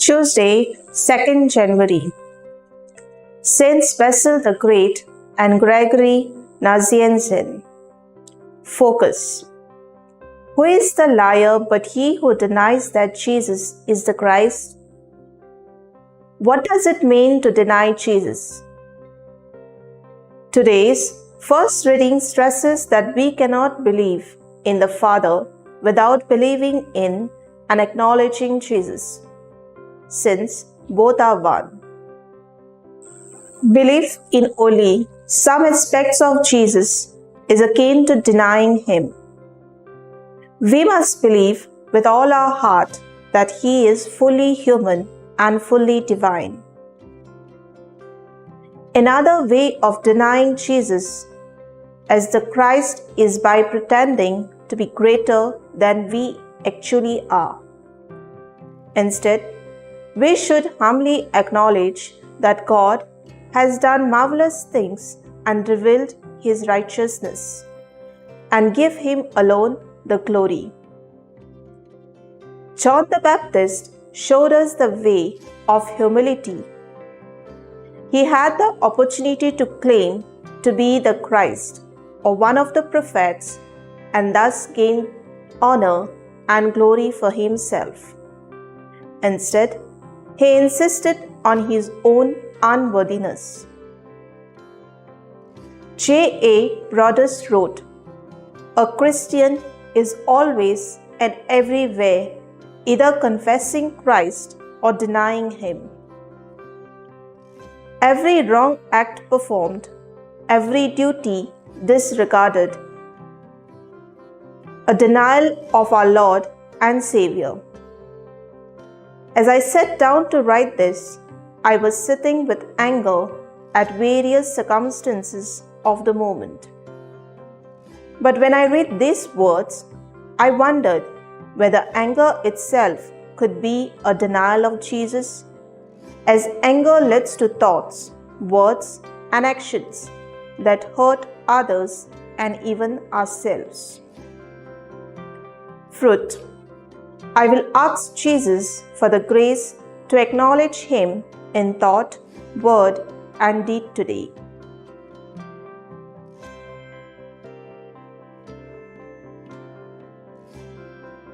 Tuesday, 2nd January. Saints Basil the Great and Gregory Nazianzen. Focus. Who is the liar but he who denies that Jesus is the Christ? What does it mean to deny Jesus? Today's first reading stresses that we cannot believe in the Father without believing in and acknowledging Jesus, since both are one. Belief in only some aspects of Jesus is akin to denying Him. We must believe with all our heart that He is fully human and fully divine. Another way of denying Jesus as the Christ is by pretending to be greater than we actually are. Instead, we should humbly acknowledge that God has done marvelous things and revealed His righteousness, and give Him alone the glory. John the Baptist showed us the way of humility. He had the opportunity to claim to be the Christ or one of the prophets and thus gain honor and glory for himself. Instead, he insisted on his own unworthiness. J.A. Broadus wrote, "A Christian is always and everywhere either confessing Christ or denying Him. Every wrong act performed, every duty disregarded, a denial of our Lord and Savior." As I sat down to write this, I was sitting with anger at various circumstances of the moment. But when I read these words, I wondered whether anger itself could be a denial of Jesus, as anger leads to thoughts, words, and actions that hurt others and even ourselves. Fruit. I will ask Jesus for the grace to acknowledge Him in thought, word, and deed today.